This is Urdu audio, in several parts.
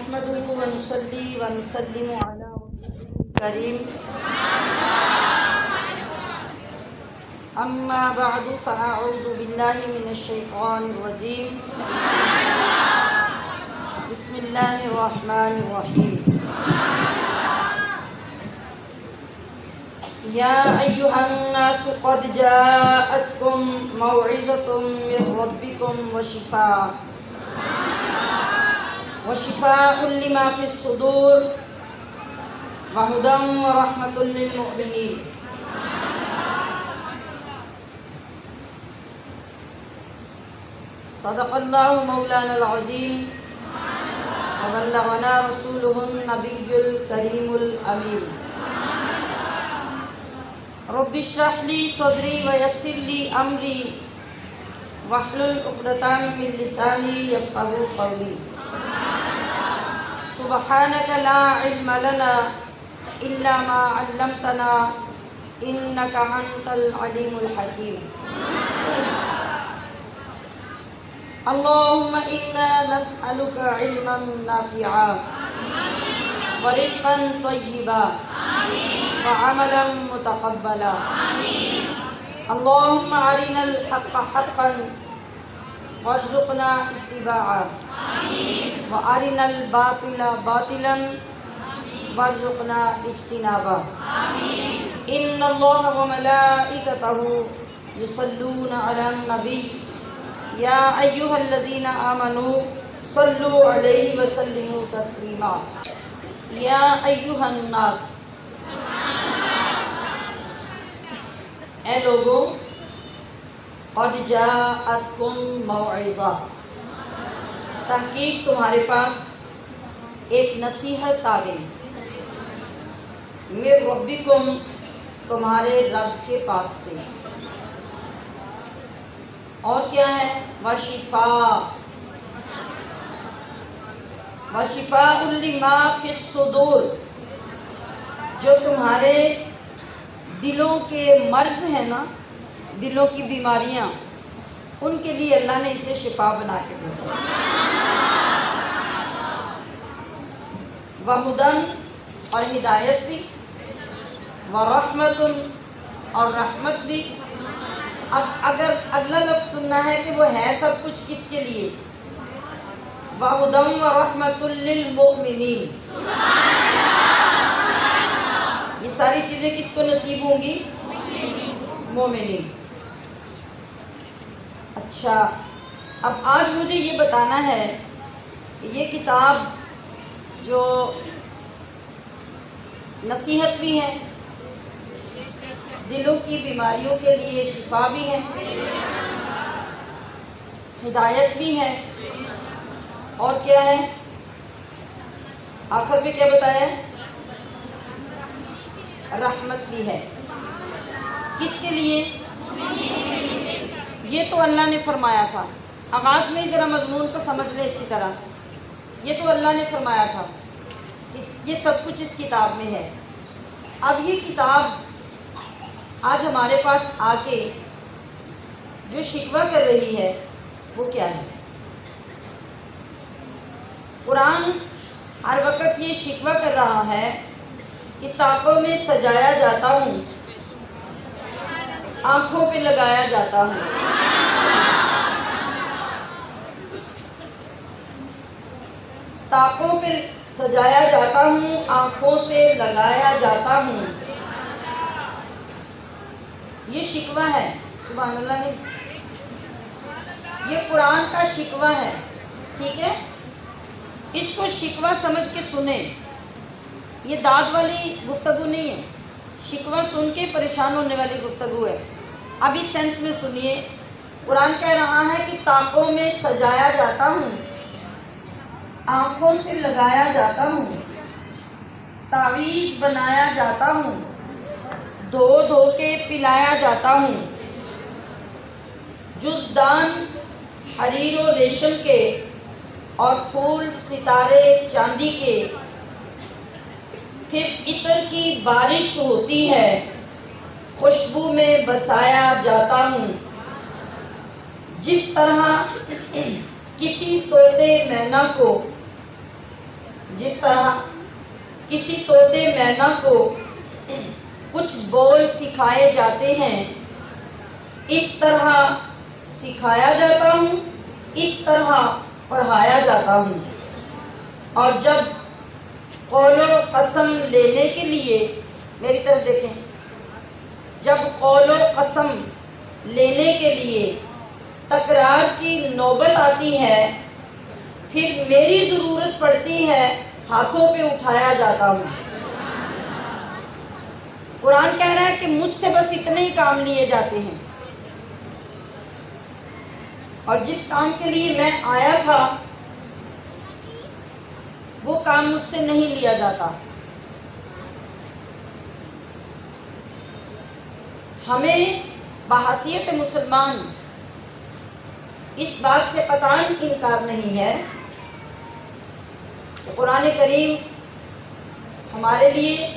نحمده ونصلي ونسلم على رسوله الكريم أما بعد فأعوذ بالله من الشيطان الرجيم بسم الله الرحمن الرحيم يا أيها الناس قد جاءتكم موعظة من ربكم وشفاء لما في الصدور وهدى ورحمة للمؤمنين صدق الله مولانا العظيم وبلغنا رسوله النبي الكريم الأمين رب اشرح لي صدري ويسر لي أمري واحلل عقدة من لساني يفقهوا قولي سبحانك لا علم لنا إلا ما علمتنا إنك أنت العليم الحكيم اللهم إنا نسألك علما نافعا ورزقا طيبا وعملا متقبلا اللهم أرنا الحق حقا وارزقنا اتباعه وأرنا الباطل باطلا وارزقنا اجتنابه إن الله وملائكته يصلون على النبي يا أيها الذين آمنوا صلوا عليه وسلموا تسليما يا أيها الناس اے لوگو قد جاءتکم موعظہ تحقیق تمہارے پاس ایک نصیحت آ گئی من ربکم تمہارے رب کے پاس سے اور کیا ہے وشفاء لما فی الصدور جو تمہارے دلوں کے مرض ہیں نا، دلوں کی بیماریاں، ان کے لیے اللہ نے اسے شفا بنا کے دیا وہدن اور ہدایت بھی ورحمت اور رحمت بھی۔ اب اگر اگلا لفظ سننا ہے کہ وہ ہے سب کچھ کس کے لیے، وہدن ورحمت للمؤمنین، یہ ساری چیزیں کس کو نصیب ہوں گی؟ مومنین۔ اچھا، اب آج مجھے یہ بتانا ہے کہ یہ کتاب جو نصیحت بھی ہے، دلوں کی بیماریوں کے لیے شفا بھی ہے، ہدایت بھی ہے، اور کیا ہے؟ آخر میں کیا بتایا ہے؟ رحمت بھی ہے۔ کس کے لیے؟ یہ تو اللہ نے فرمایا تھا۔ آغاز میں ہی ذرا مضمون کو سمجھ لیں اچھی طرح۔ یہ تو اللہ نے فرمایا تھا، یہ سب کچھ اس کتاب میں ہے۔ اب یہ کتاب آج ہمارے پاس آ کے جو شکوہ کر رہی ہے وہ کیا ہے؟ قرآن ہر وقت یہ شکوہ کر رہا ہے کہ طاقوں میں سجایا جاتا ہوں، آنکھوں پہ لگایا جاتا ہوں۔ طاقوں پہ سجایا جاتا ہوں، آنکھوں سے لگایا جاتا ہوں، یہ شکوہ ہے۔ سبحان اللہ نے، یہ قرآن کا شکوہ ہے، ٹھیک ہے؟ اس کو شکوہ سمجھ کے سنیں، یہ داد والی گفتگو نہیں ہے، شکوہ سن کے پریشان ہونے والی گفتگو ہے۔ اب اس سینس میں سنیے، قرآن کہہ رہا ہے کہ طاقوں میں سجایا جاتا ہوں، آنکھوں سے لگایا جاتا ہوں، تعویذ بنایا جاتا ہوں، دھو دھو کے پلایا جاتا ہوں، جزدان حریر و ریشم کے اور پھول ستارے چاندی کے، پھر عطر کی بارش ہوتی ہے، خوشبو میں بسایا جاتا ہوں، جس طرح کسی طوطے مینا کو جس طرح کسی طوطے مینا کو کچھ بول سکھائے جاتے ہیں، اس طرح سکھایا جاتا ہوں، اس طرح پڑھایا جاتا ہوں۔ اور جب قول و قسم لینے کے لیے، میری طرف دیکھیں، جب قول و قسم لینے کے لیے تکرار کی نوبت آتی ہے، پھر میری ضرورت پڑتی ہے، ہاتھوں پہ اٹھایا جاتا ہوں۔ قرآن کہہ رہا ہے کہ مجھ سے بس اتنے ہی کام لیے جاتے ہیں، اور جس کام کے لیے میں آیا تھا وہ کام مجھ سے نہیں لیا جاتا۔ ہمیں بحیثیت مسلمان اس بات سے قطعاً انکار نہیں ہے کہ قرآن کریم ہمارے لیے،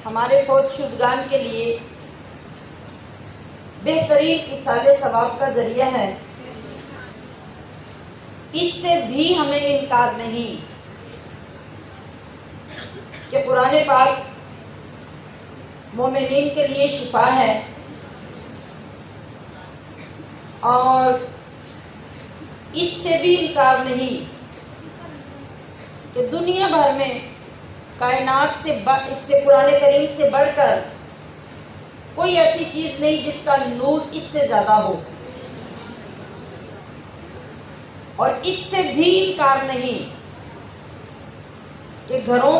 ہمارے فوت شدگان کے لیے بہترین ایصال ثواب کا ذریعہ ہے۔ اس سے بھی ہمیں انکار نہیں کہ قرآن پاک مومنین کے لیے شفا ہے، اور اس سے بھی انکار نہیں کہ دنیا بھر میں کائنات سے اس سے قرآن کریم سے بڑھ کر کوئی ایسی چیز نہیں جس کا نور اس سے زیادہ ہو، اور اس سے بھی انکار نہیں کہ گھروں،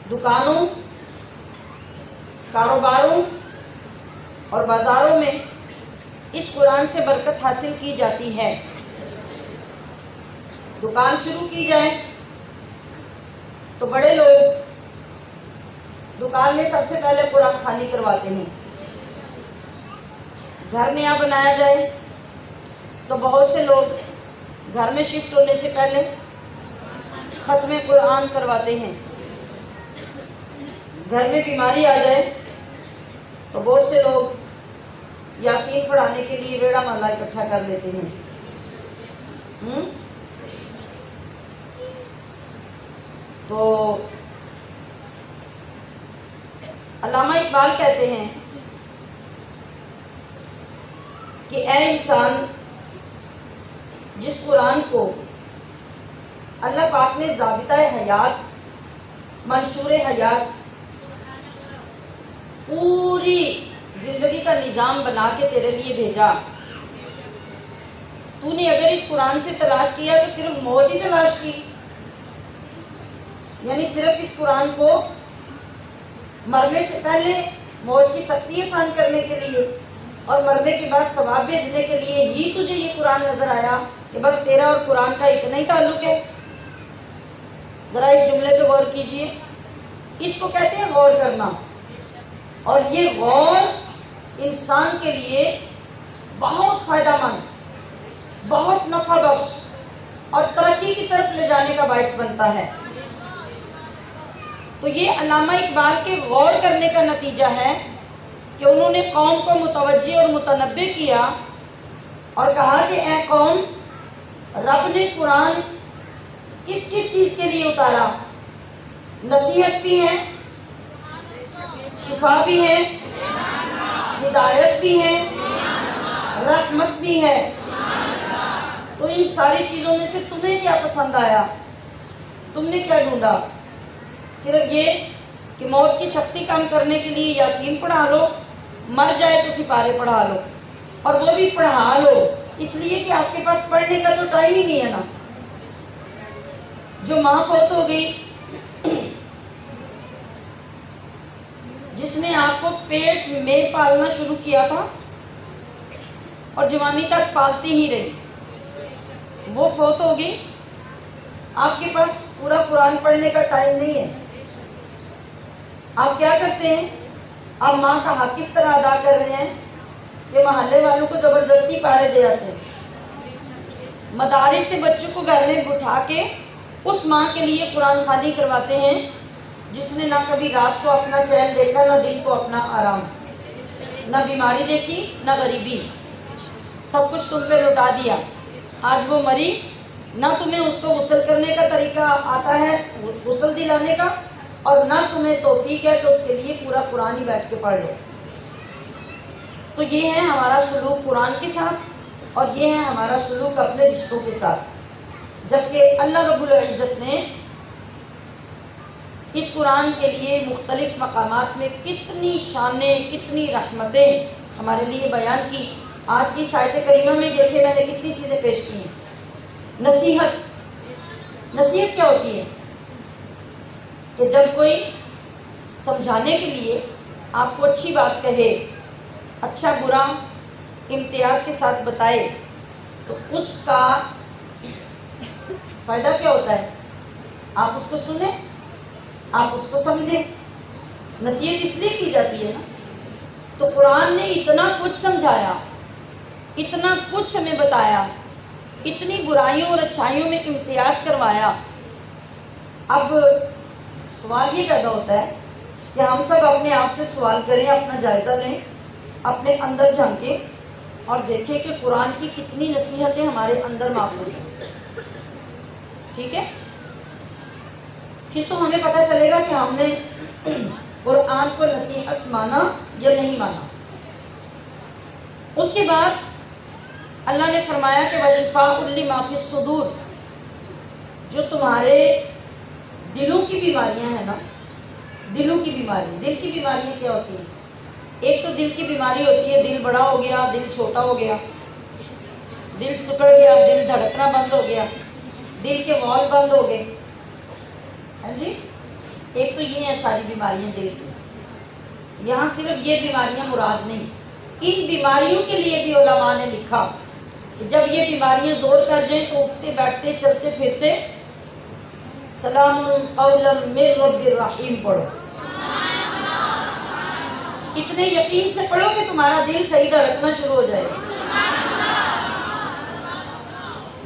دکانوں، کاروباروں اور بازاروں میں اس قرآن سے برکت حاصل کی جاتی ہے۔ دکان شروع کی جائے تو بڑے لوگ دکان میں سب سے پہلے قرآن خوانی کرواتے ہیں۔ گھر نیا بنایا جائے تو بہت سے لوگ گھر میں شفٹ ہونے سے پہلے ختم قرآن کرواتے ہیں۔ گھر میں بیماری آ جائے تو بہت سے لوگ یاسین پڑھانے کے لیے ویڑا مالا اکٹھا کر لیتے ہیں۔ تو علامہ اقبال کہتے ہیں کہ اے انسان، جس قرآن کو اللہ پاک نے ضابطۂ حیات، منشور حیات، پوری زندگی کا نظام بنا کے تیرے لیے بھیجا، تو نے اگر اس قرآن سے تلاش کیا تو صرف موت ہی تلاش کی، یعنی صرف اس قرآن کو مرنے سے پہلے موت کی سختی آسان کرنے کے لیے اور مرنے کے بعد ثواب بھیجنے کے لیے ہی تجھے یہ قرآن نظر آیا کہ بس تیرا اور قرآن کا اتنا ہی تعلق ہے۔ ذرا اس جملے پہ غور کیجئے، اس کو کہتے ہیں غور کرنا، اور یہ غور انسان کے لیے بہت فائدہ مند، بہت نفع بخش اور ترقی کی طرف لے جانے کا باعث بنتا ہے۔ تو یہ علامہ اقبال کے غور کرنے کا نتیجہ ہے کہ انہوں نے قوم کو متوجہ اور متنبہ کیا اور کہا کہ اے قوم، رب نے قرآن کس کس چیز کے لیے اتارا؟ نصیحت بھی ہے، شفا بھی ہے، ہدایت بھی ہے، رحمت بھی ہے۔ تو ان ساری چیزوں میں سے تمہیں کیا پسند آیا؟ تم نے کیا ڈھونڈا؟ صرف یہ کہ موت کی سختی کم کرنے کے لیے یاسین پڑھا لو، مر جائے تو سپارے پڑھا لو، اور وہ بھی پڑھا لو اس لیے کہ آپ کے پاس پڑھنے کا تو ٹائم ہی نہیں ہے نا۔ جو ماں فوت ہو گئی، جس نے آپ کو پیٹ میں پالنا شروع کیا تھا اور جوانی تک پالتی ہی رہی، وہ فوت ہو گئی، آپ کے پاس پورا قرآن پڑھنے کا ٹائم نہیں ہے۔ آپ کیا کرتے ہیں؟ آپ ماں کا حق اس طرح ادا کر رہے ہیں کہ محلے والوں کو زبردستی پارے دے آتے ہیں، مدارس سے بچوں کو گھر میں بٹھا کے اس ماں کے لیے قرآن خوانی کرواتے ہیں جس نے نہ کبھی رات کو اپنا چین دیکھا، نہ دن کو اپنا آرام، نہ بیماری دیکھی، نہ غریبی، سب کچھ تم پہ لوٹا دیا۔ آج وہ مری، نہ تمہیں اس کو غسل کرنے کا طریقہ آتا ہے غسل دلانے کا، اور نہ تمہیں توفیق ہے کہ اس کے لیے پورا قرآن ہی بیٹھ کے پڑھ لو۔ تو یہ ہے ہمارا سلوک قرآن کے ساتھ، اور یہ ہے ہمارا سلوک اپنے رشتوں کے ساتھ۔ جبکہ اللہ رب العزت نے اس قرآن کے لیے مختلف مقامات میں کتنی شانیں، کتنی رحمتیں ہمارے لیے بیان کی۔ آج کی آیت کریمہ میں دیکھیں میں نے کتنی چیزیں پیش کی ہیں۔ نصیحت کیا ہوتی ہے؟ کہ جب کوئی سمجھانے کے لیے آپ کو اچھی بات کہے، اچھا برا امتیاز کے ساتھ بتائے، تو اس کا فائدہ کیا ہوتا ہے؟ آپ اس کو سنیں، آپ اس کو سمجھیں۔ نصیحت اس لیے کی جاتی ہے نا۔ تو قرآن نے اتنا کچھ سمجھایا، اتنا کچھ ہمیں بتایا، اتنی برائیوں اور اچھائیوں میں امتیاز کروایا۔ اب سوال یہ پیدا ہوتا ہے کہ ہم سب اپنے آپ سے سوال کریں، اپنا جائزہ لیں، اپنے اندر جھانکیں اور دیکھیں کہ قرآن کی کتنی نصیحتیں ہمارے اندر محفوظ ہیں۔ ٹھیک ہے؟ پھر تو ہمیں پتہ چلے گا کہ ہم نے قرآن کو نصیحت مانا یا نہیں مانا۔ اس کے بعد اللہ نے فرمایا کہ وَشِفَاءٌ لِّمَا فِي الصُّدُورِ، جو تمہارے دلوں کی بیماریاں ہیں نا، دلوں کی بیماری، دل کی بیماریاں کیا ہوتی ہیں؟ ایک تو دل کی بیماری ہوتی ہے دل بڑا ہو گیا، دل چھوٹا ہو گیا، دل سکڑ گیا، دل دھڑکنا بند ہو گیا، دل کے وال بند ہو گئے۔ ہاں جی، ایک تو یہ ہیں ساری بیماریاں دل کی۔ یہاں صرف یہ بیماریاں مراد نہیں، ان بیماریوں کے لیے بھی علماء نے لکھا کہ جب یہ بیماریاں زور کر جائیں تو اٹھتے بیٹھتے چلتے پھرتے سلام قولا من رب الرحیم پڑھو۔ اتنے یقین سے پڑھو کہ تمہارا دل صحیح دھڑکنا شروع ہو جائے۔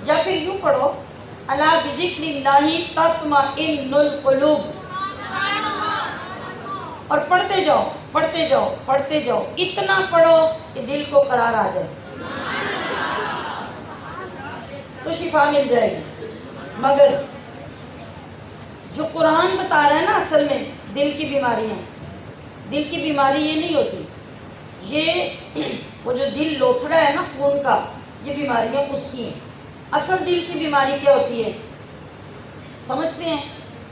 یا پھر یوں پڑھو الا بذکر اللہ تطمئن القلوب، اور پڑھتے جاؤ پڑھتے جاؤ پڑھتے جاؤ، اتنا پڑھو کہ دل کو قرار آ جائے تو شفا مل جائے گی۔ مگر جو قرآن بتا رہا ہے نا، اصل میں دل کی بیماریاں، دل کی بیماری یہ نہیں ہوتی، یہ وہ جو دل لوتھڑا ہے نا خون کا، یہ بیماریاں اس کی ہیں۔ اصل دل کی بیماری کیا ہوتی ہے سمجھتے ہیں؟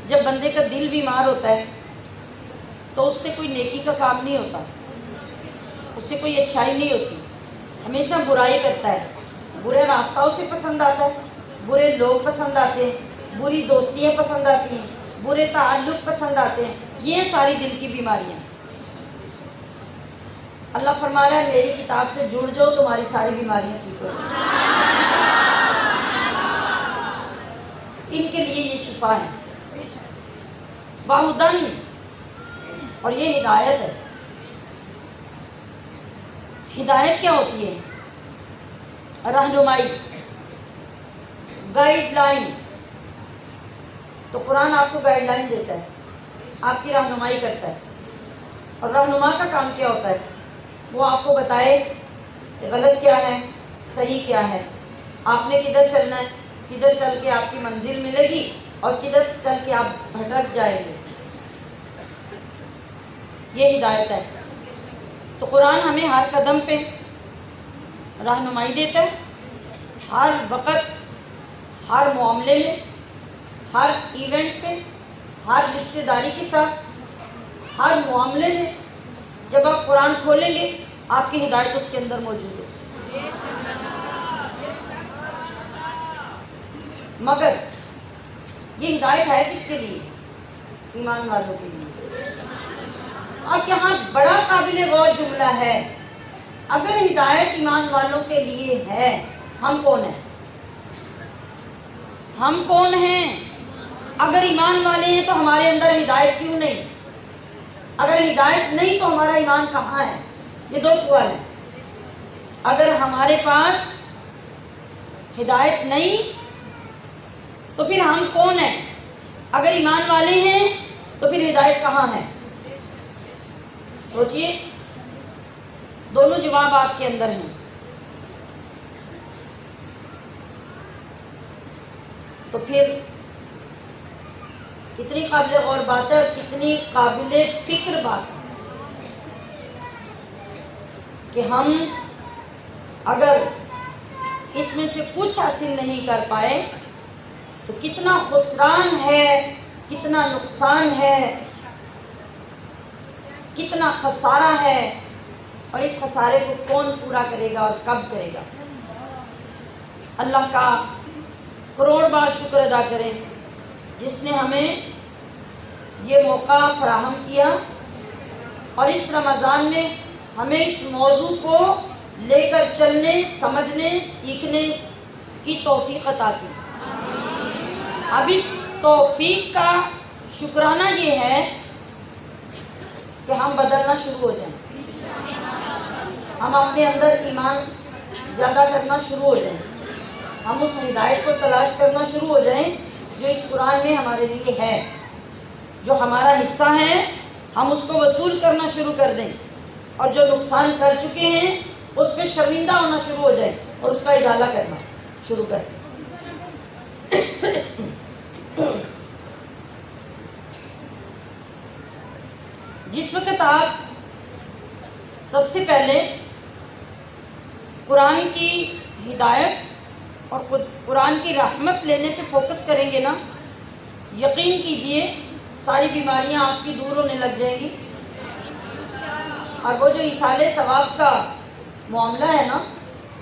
جب بندے کا دل بیمار ہوتا ہے تو اس سے کوئی نیکی کا کام نہیں ہوتا، اس سے کوئی اچھائی نہیں ہوتی، ہمیشہ برائی کرتا ہے، برے راستہ اسے پسند آتا ہے، برے لوگ پسند آتے ہیں، بری دوستیاں پسند آتی ہیں، برے تعلق پسند آتے ہیں۔ یہ ساری دل کی بیماریاں۔ اللہ فرما رہا ہے میری کتاب سے جڑ جاؤ، تمہاری ساری بیماریاں ٹھیک ہو جائیں۔ ان کے لیے یہ شفا ہے، وَہُدًى، اور یہ ہدایت ہے۔ ہدایت کیا ہوتی ہے؟ رہنمائی، گائیڈ لائن۔ تو قرآن آپ کو گائیڈ لائن دیتا ہے، آپ کی رہنمائی کرتا ہے۔ اور رہنما کا کام کیا ہوتا ہے؟ وہ آپ کو بتائے کہ غلط کیا ہے، صحیح کیا ہے، آپ نے کدھر چلنا ہے، کدھر چل کے آپ کی منزل ملے گی اور کدھر چل کے آپ بھٹک جائیں گے۔ یہ ہدایت ہے۔ تو قرآن ہمیں ہر قدم پہ رہنمائی دیتا ہے، ہر وقت، ہر معاملے میں، ہر ایونٹ پہ، ہر رشتہ داری کے ساتھ، ہر معاملے میں جب آپ قرآن کھولیں گے آپ کی ہدایت اس کے اندر موجود ہے۔ مگر یہ ہدایت ہے کس کے لیے؟ ایمان والوں کے لیے۔ اب یہاں بڑا قابل غور جملہ ہے، اگر ہدایت ایمان والوں کے لیے ہے، ہم کون ہیں؟ ہم کون ہیں؟ اگر ایمان والے ہیں تو ہمارے اندر ہدایت کیوں نہیں؟ اگر ہدایت نہیں تو ہمارا ایمان کہاں ہے؟ یہ دو سوال ہیں۔ اگر ہمارے پاس ہدایت نہیں تو پھر ہم کون ہیں؟ اگر ایمان والے ہیں تو پھر ہدایت کہاں ہے؟ سوچئے، دونوں جواب آپ کے اندر ہیں۔ تو پھر کتنی قابل غور بات ہے اور کتنی قابل فکر بات ہے کہ ہم اگر اس میں سے کچھ حاصل نہیں کر پائے تو کتنا خسران ہے، کتنا نقصان ہے، کتنا خسارہ ہے، اور اس خسارے کو کون پورا کرے گا اور کب کرے گا۔ اللہ کا کروڑ بار شکر ادا کریں جس نے ہمیں یہ موقع فراہم کیا اور اس رمضان میں ہمیں اس موضوع کو لے کر چلنے، سمجھنے، سیکھنے کی توفیق عطا کی۔ اب اس توفیق کا شکرانہ یہ ہے کہ ہم بدلنا شروع ہو جائیں، ہم اپنے اندر ایمان زیادہ کرنا شروع ہو جائیں، ہم اس ہدایت کو تلاش کرنا شروع ہو جائیں جو اس قرآن میں ہمارے لیے ہے، جو ہمارا حصہ ہے ہم اس کو وصول کرنا شروع کر دیں، اور جو نقصان کر چکے ہیں اس پہ شرمندہ ہونا شروع ہو جائیں اور اس کا ازالہ کرنا شروع کر دیں۔ جس وقت آپ سب سے پہلے قرآن کی ہدایت اور قرآن کی رحمت لینے پہ فوکس کریں گے نا، یقین کیجئے ساری بیماریاں آپ کی دور ہونے لگ جائیں گی، اور وہ جو ایصال ثواب کا معاملہ ہے نا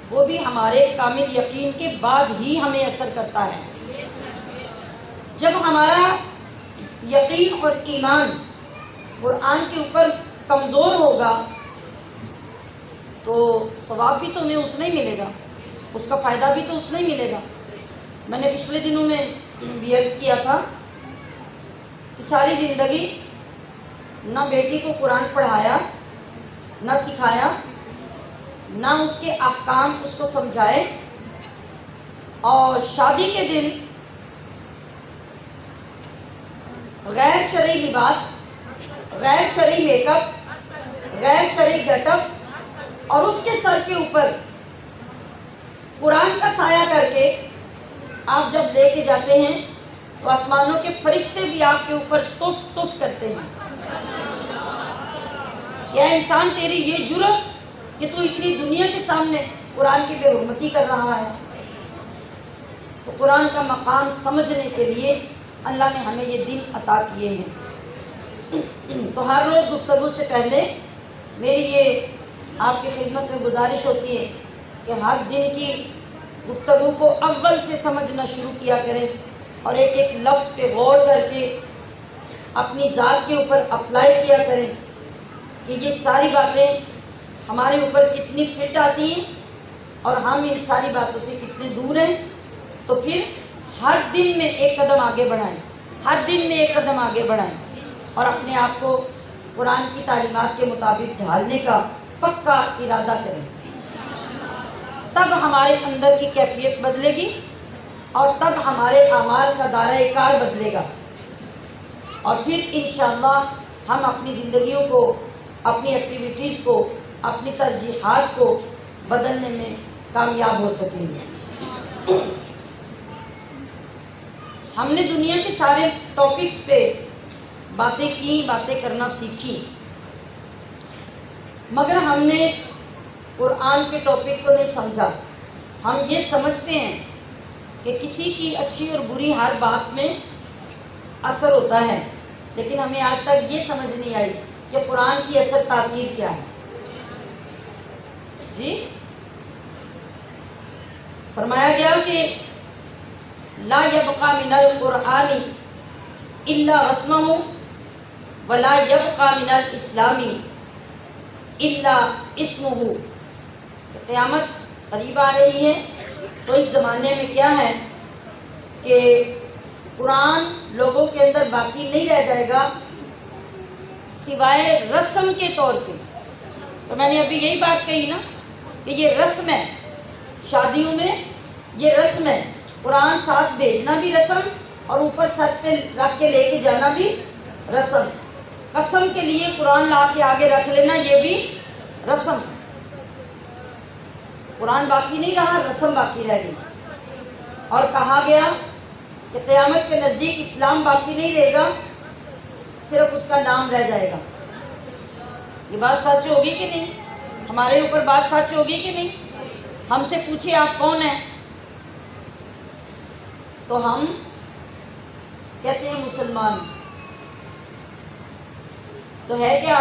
وہ بھی ہمارے کامل یقین کے بعد ہی ہمیں اثر کرتا ہے۔ جب ہمارا یقین اور ایمان قرآن کے اوپر کمزور ہوگا تو ثواب بھی تو ہمیں اتنا ہی ملے گا، اس کا فائدہ بھی تو اتنا ہی ملے گا۔ میں نے پچھلے دنوں میں بھی عرض کیا تھا کہ ساری زندگی نہ بیٹی کو قرآن پڑھایا، نہ سکھایا، نہ اس کے احکام اس کو سمجھائے، اور شادی کے دن غیر شرعی لباس، غیر شرعی میک اپ، غیر شرعی گیٹ اپ، اور اس کے سر کے اوپر قرآن کا سایہ کر کے آپ جب لے کے جاتے ہیں تو آسمانوں کے فرشتے بھی آپ کے اوپر تف تف کرتے ہیں۔ یا انسان تیری یہ جرت کہ تو اتنی دنیا کے سامنے قرآن کی بے حرمتی کر رہا ہے۔ تو قرآن کا مقام سمجھنے کے لیے اللہ نے ہمیں یہ دن عطا کیے ہیں۔ تو ہر روز گفتگو سے پہلے میری یہ آپ کی خدمت میں گزارش ہوتی ہے کہ ہر دن کی گفتگو کو اول سے سمجھنا شروع کیا کریں اور ایک ایک لفظ پہ غور کر کے اپنی ذات کے اوپر اپلائی کیا کریں کہ یہ ساری باتیں ہمارے اوپر کتنی فٹ آتی ہیں اور ہم ان ساری باتوں سے کتنے دور ہیں۔ تو پھر ہر دن میں ایک قدم آگے بڑھائیں، ہر دن میں ایک قدم آگے بڑھائیں اور اپنے آپ کو قرآن کی تعلیمات کے مطابق ڈھالنے کا پکا ارادہ کریں۔ تب ہمارے اندر کی کیفیت بدلے گی اور تب ہمارے اعمال کا دائرہ کار بدلے گا، اور پھر انشاءاللہ ہم اپنی زندگیوں کو، اپنی ایکٹیویٹیز کو، اپنی ترجیحات کو بدلنے میں کامیاب ہو سکیں گے۔ ہم نے دنیا کے سارے ٹاپکس پہ باتیں کی، باتیں کرنا سیکھی، مگر ہم نے قرآن کے ٹاپک کو نہیں سمجھا۔ ہم یہ سمجھتے ہیں کہ کسی کی اچھی اور بری ہر بات میں اثر ہوتا ہے، لیکن ہمیں آج تک یہ سمجھ نہیں آئی کہ قرآن کی اثر تاثیر کیا ہے۔ جی فرمایا گیا کہ لا یبقى من القرآن الا رسمہ ولا یبقى من الاسلام الا اسمہ۔ قیامت قریب آ رہی ہے تو اس زمانے میں کیا ہے کہ قرآن لوگوں کے اندر باقی نہیں رہ جائے گا سوائے رسم کے طور پہ۔ تو میں نے ابھی یہی بات کہی نا کہ یہ رسم ہے، شادیوں میں یہ رسم ہے، قرآن ساتھ بھیجنا بھی رسم اور اوپر سر پہ رکھ کے لے کے جانا بھی رسم، قسم کے لیے قرآن لا کے آگے رکھ لینا یہ بھی رسم۔ قرآن باقی نہیں رہا، رسم باقی رہ گئی، اور کہا گیا کہ قیامت کے نزدیک اسلام باقی نہیں رہے گا، صرف اس کا نام رہ جائے گا۔ یہ بات سچ ہوگی کہ نہیں؟ ہمارے اوپر بات سچ ہوگی کہ نہیں؟ ہم سے پوچھے آپ کون ہیں تو ہم کہتے ہیں مسلمان۔ تو ہے کیا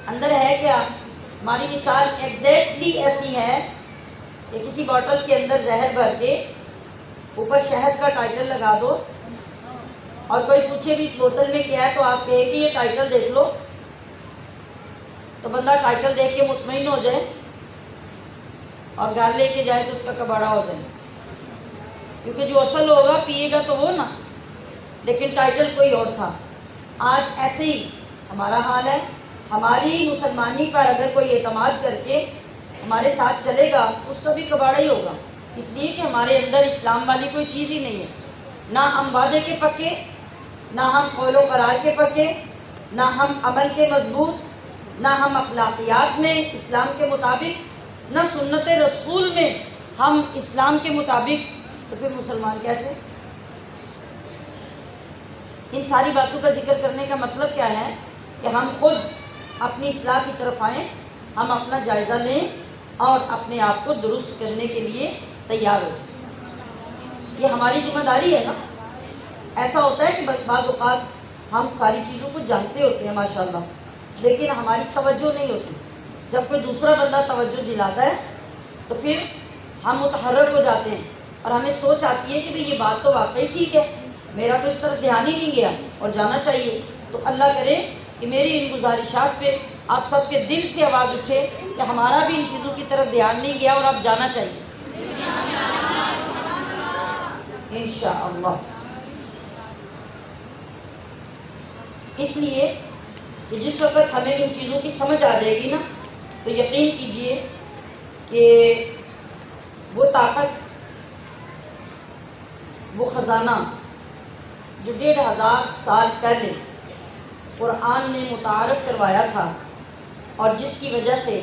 اندر ہے کیا؟ ہماری مثال ایگزیکٹلی ایسی ہے کہ کسی بوٹل کے اندر زہر بھر کے اوپر شہد کا ٹائٹل لگا دو، اور کوئی پوچھے بھی اس بوتل میں کیا ہے تو آپ کہے کہ یہ ٹائٹل دیکھ لو، تو بندہ ٹائٹل دیکھ کے مطمئن ہو جائے اور گھر لے کے جائے تو اس کا کباڑا ہو جائے، کیونکہ جو اصل ہوگا پیے گا تو وہ نا، لیکن ٹائٹل کوئی اور تھا۔ آج ایسے ہی ہمارا حال ہے۔ ہماری مسلمانی پر اگر کوئی اعتماد کر کے ہمارے ساتھ چلے گا اس کا بھی کباڑا ہی ہوگا، اس لیے کہ ہمارے اندر اسلام والی کوئی چیز ہی نہیں ہے۔ نہ ہم وعدے کے پکے، نہ ہم قول و قرار کے پکے، نہ ہم عمل کے مضبوط، نہ ہم اخلاقیات میں اسلام کے مطابق، نہ سنت رسول میں ہم اسلام کے مطابق، تو پھر مسلمان کیسے؟ ان ساری باتوں کا ذکر کرنے کا مطلب کیا ہے کہ ہم خود اپنی اصلاح کی طرف آئیں، ہم اپنا جائزہ لیں اور اپنے آپ کو درست کرنے کے لیے تیار ہو جائیں۔ یہ ہماری ذمہ داری ہے نا۔ ایسا ہوتا ہے کہ بعض اوقات ہم ساری چیزوں کو جانتے ہوتے ہیں ماشاءاللہ، لیکن ہماری توجہ نہیں ہوتی۔ جب کوئی دوسرا بندہ توجہ دلاتا ہے تو پھر ہم متحرک ہو جاتے ہیں اور ہمیں سوچ آتی ہے کہ بھئی یہ بات تو واقعی ٹھیک ہے، میرا تو اس طرف دھیان ہی نہیں گیا اور جانا چاہیے۔ تو اللہ کرے کہ میری ان گزارشات پہ آپ سب کے دل سے آواز اٹھے کہ ہمارا بھی ان چیزوں کی طرف دھیان نہیں گیا اور اب جانا چاہیے انشاءاللہ۔ اس لیے کہ جس وقت ہمیں ان چیزوں کی سمجھ آ جائے گی نا تو یقین کیجئے کہ وہ طاقت، وہ خزانہ جو 1500 سال پہلے قرآن نے متعارف کروایا تھا اور جس کی وجہ سے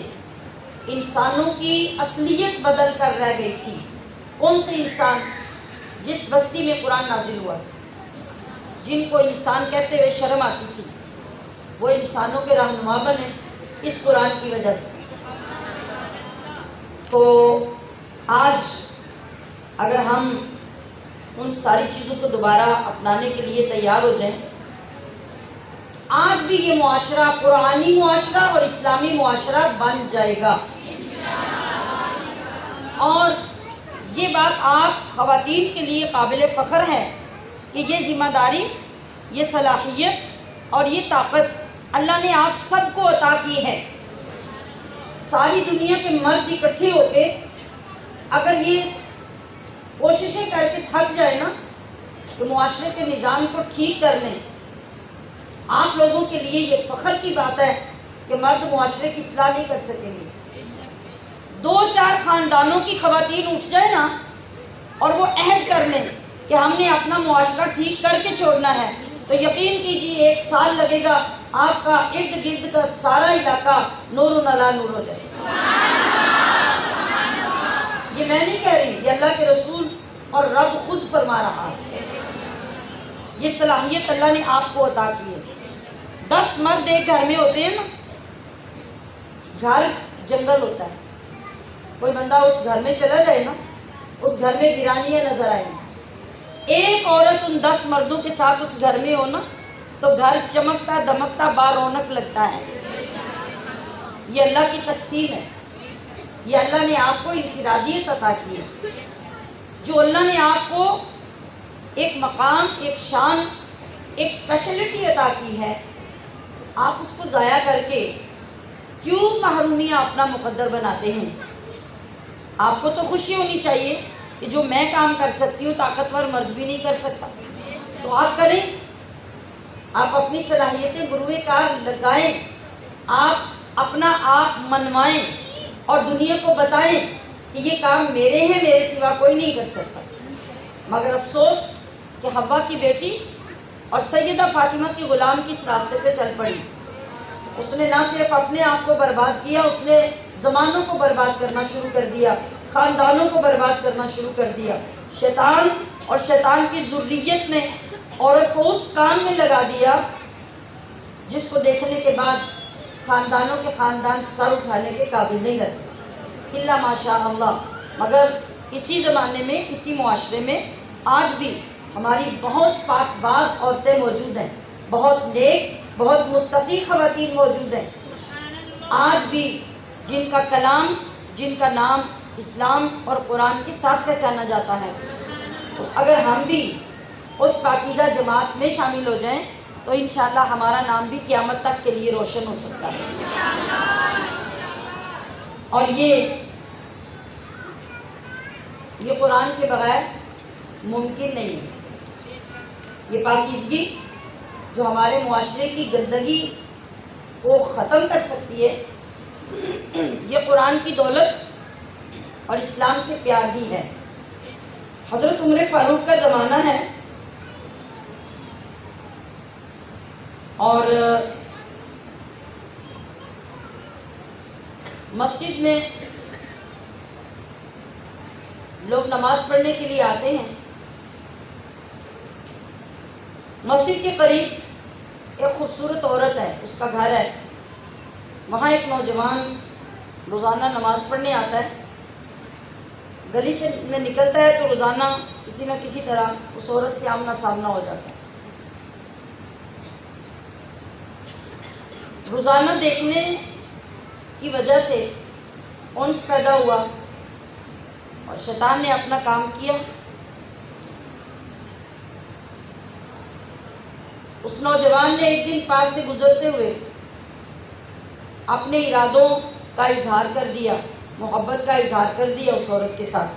انسانوں کی اصلیت بدل کر رہ گئی تھی۔ کون سے انسان؟ جس بستی میں قرآن نازل ہوا تھا، جن کو انسان کہتے ہوئے شرم آتی تھی، وہ انسانوں کے رہنما بنے اس قرآن کی وجہ سے۔ تو آج اگر ہم ان ساری چیزوں کو دوبارہ اپنانے کے لیے تیار ہو جائیں، آج بھی یہ معاشرہ قرآنی معاشرہ اور اسلامی معاشرہ بن جائے گا۔ اور یہ بات آپ خواتین کے لیے قابل فخر ہے کہ یہ ذمہ داری، یہ صلاحیت اور یہ طاقت اللہ نے آپ سب کو عطا کی ہے۔ ساری دنیا کے مرد اکٹھے ہو کے اگر یہ کوششیں کر کے تھک جائے نا کہ معاشرے کے نظام کو ٹھیک کر لیں، آپ لوگوں کے لیے یہ فخر کی بات ہے کہ مرد معاشرے کی اصلاح نہیں کر سکیں گے۔ 2-4 خاندانوں کی خواتین اٹھ جائے نا اور وہ عہد کر لیں کہ ہم نے اپنا معاشرہ ٹھیک کر کے چھوڑنا ہے، تو یقین کیجیے 1 سال لگے گا، آپ کا ارد گرد کا سارا علاقہ نور علی نور ہو جائے۔ یہ میں نہیں کہہ رہی، یہ اللہ کے رسول اور رب خود فرما رہا ہے۔ یہ صلاحیت اللہ نے آپ کو عطا کی ہے۔ 10 مرد ایک گھر میں ہوتے ہیں نا، گھر جنگل ہوتا ہے، کوئی بندہ اس گھر میں چلا جائے نا، اس گھر میں ویرانیاں نظر آئیں گی۔ ایک عورت ان 10 مردوں کے ساتھ اس گھر میں ہو نا تو گھر چمکتا دمکتا بارونق لگتا ہے۔ یہ اللہ کی تقسیم ہے، یہ اللہ نے آپ کو انفرادیت عطا کی ہے۔ جو اللہ نے آپ کو ایک مقام، ایک شان، ایک اسپیشلٹی عطا کی ہے، آپ اس کو ضائع کر کے کیوں محرومیاں اپنا مقدر بناتے ہیں؟ آپ کو تو خوشی ہونی چاہیے کہ جو میں کام کر سکتی ہوں طاقتور مرد بھی نہیں کر سکتا، تو آپ کریں، آپ اپنی صلاحیتیں بروئے کار لگائیں، آپ اپنا آپ منوائیں اور دنیا کو بتائیں کہ یہ کام میرے ہیں، میرے سوا کوئی نہیں کر سکتا۔ مگر افسوس کہ حوا کی بیٹی اور سیدہ فاطمہ کی غلام کی اس راستے پہ چل پڑی۔ اس نے نہ صرف اپنے آپ کو برباد کیا، اس نے زمانوں کو برباد کرنا شروع کر دیا، خاندانوں کو برباد کرنا شروع کر دیا، شیطان اور شیطان کی ذریت نے عورت کو اس کام میں لگا دیا جس کو دیکھنے کے بعد خاندانوں کے خاندان سر اٹھانے کے قابل نہیں رہتے الا ماشاء اللہ. مگر اسی زمانے میں، اسی معاشرے میں آج بھی ہماری بہت پاک باز عورتیں موجود ہیں، بہت نیک، بہت متقی خواتین موجود ہیں آج بھی، جن کا کلام، جن کا نام اسلام اور قرآن کے ساتھ پہچانا جاتا ہے. تو اگر ہم بھی اس پاکیزہ جماعت میں شامل ہو جائیں تو انشاءاللہ ہمارا نام بھی قیامت تک کے لیے روشن ہو سکتا ہے. اور یہ قرآن کے بغیر ممکن نہیں ہے. یہ پاکیزگی جو ہمارے معاشرے کی گندگی کو ختم کر سکتی ہے، یہ قرآن کی دولت اور اسلام سے پیار ہی ہے. حضرت عمر فاروق کا زمانہ ہے اور مسجد میں لوگ نماز پڑھنے کے لیے آتے ہیں. مسجد کے قریب ایک خوبصورت عورت ہے، اس کا گھر ہے. وہاں ایک نوجوان روزانہ نماز پڑھنے آتا ہے. گلی میں نکلتا ہے تو روزانہ کسی نہ کسی طرح اس عورت سے آمنا سامنا ہو جاتا ہے. روزانہ دیکھنے کی وجہ سے انس پیدا ہوا اور شیطان نے اپنا کام کیا. اس نوجوان نے ایک دن پاس سے گزرتے ہوئے اپنے ارادوں کا اظہار کر دیا، محبت کا اظہار کر دیا اس عورت کے ساتھ.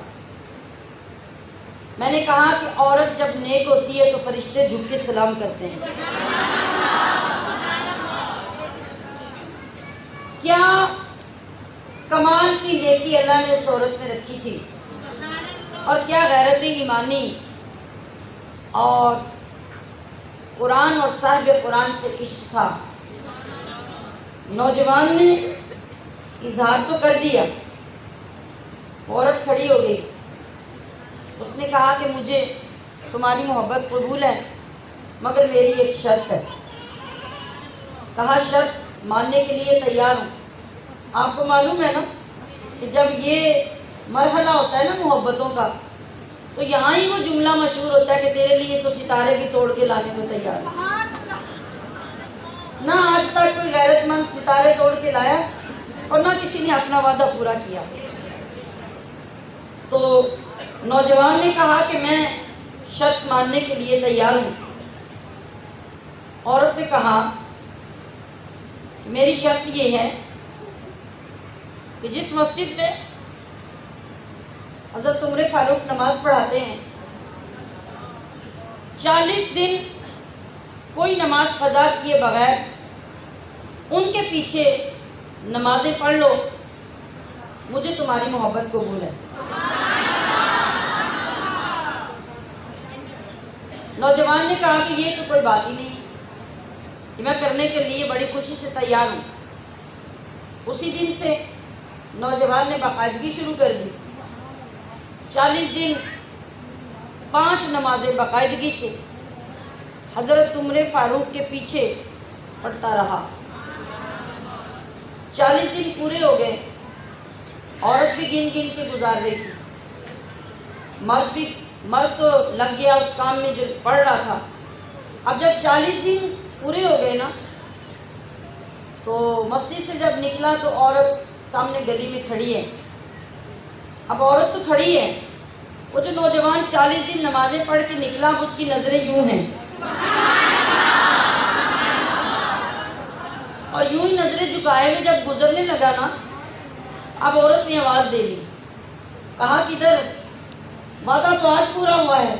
میں نے کہا کہ عورت جب نیک ہوتی ہے تو فرشتے جھک کے سلام کرتے ہیں. کیا کمال کی نیکی اللہ نے اس عورت میں رکھی تھی، اور کیا غیرت ایمانی اور قرآن اور صاحب قرآن سے عشق تھا. نوجوان نے اظہار تو کر دیا، عورت کھڑی ہو گئی. اس نے کہا کہ مجھے تمہاری محبت قبول ہے مگر میری ایک شرط ہے. کہا شرط؟ ماننے کے لیے تیار ہوں. آپ کو معلوم ہے نا کہ جب یہ مرحلہ ہوتا ہے نا محبتوں کا تو یہاں ہی وہ جملہ مشہور ہوتا ہے کہ تیرے لیے تو ستارے بھی توڑ کے لانے کو تیار ہے. نہ آج تک کوئی غیرت مند ستارے توڑ کے لایا اور نہ کسی نے اپنا وعدہ پورا کیا. تو نوجوان نے کہا کہ میں شرط ماننے کے لیے تیار ہوں. عورت نے کہا کہ میری شرط یہ ہے کہ جس مسجد میں حضرت عمر فاروق نماز پڑھاتے ہیں 40 دن کوئی نماز قضا کیے بغیر ان کے پیچھے نمازیں پڑھ لو، مجھے تمہاری محبت قبول ہے. نوجوان نے کہا کہ یہ تو کوئی بات ہی نہیں کہ میں کرنے کے لیے بڑی خوشی سے تیار ہوں. اسی دن سے نوجوان نے باقاعدگی شروع کر دی. 40 دن 5 نمازیں باقاعدگی سے حضرت عمر فاروق کے پیچھے پڑھتا رہا. 40 دن پورے ہو گئے. عورت بھی گن گن کے گزار رہی تھی، مرد تو لگ گیا اس کام میں جو پڑھ رہا تھا. اب جب 40 دن پورے ہو گئے نا تو مسجد سے جب نکلا تو عورت سامنے گلی میں کھڑی ہے. اب عورت تو کھڑی ہے، وہ جو نوجوان 40 دن نمازیں پڑھ کے نکلا اب اس کی نظریں یوں ہیں اور یوں ہی نظریں جھکائے ہوئے جب گزرنے لگا نا اب عورت نے آواز دے لی. کہا کدھر؟ وعدہ تو آج پورا ہوا ہے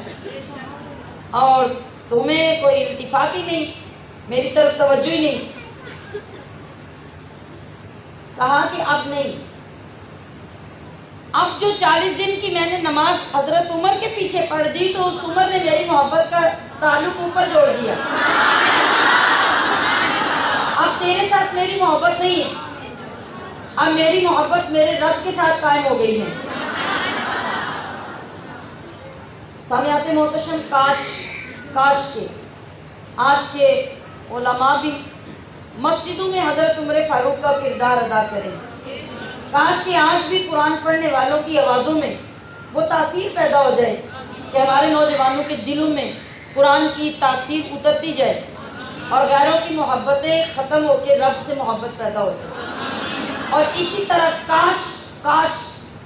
اور تمہیں کوئی التفات ہی نہیں، میری طرف توجہ ہی نہیں. کہا کہ اب نہیں، اب جو 40 دن کی میں نے نماز حضرت عمر کے پیچھے پڑھ دی تو اس عمر نے میری محبت کا تعلق اوپر جوڑ دیا. اب تیرے ساتھ میری محبت نہیں ہے، اب میری محبت میرے رب کے ساتھ قائم ہو گئی ہے. سامعات محتشم، کاش کے آج کے علماء بھی مسجدوں میں حضرت عمر فاروق کا کردار ادا کریں. کاش کہ آج بھی قرآن پڑھنے والوں کی آوازوں میں وہ تاثیر پیدا ہو جائے کہ ہمارے نوجوانوں کے دلوں میں قرآن کی تاثیر اترتی جائے اور غیروں کی محبتیں ختم ہو کے رب سے محبت پیدا ہو جائے. اور اسی طرح کاش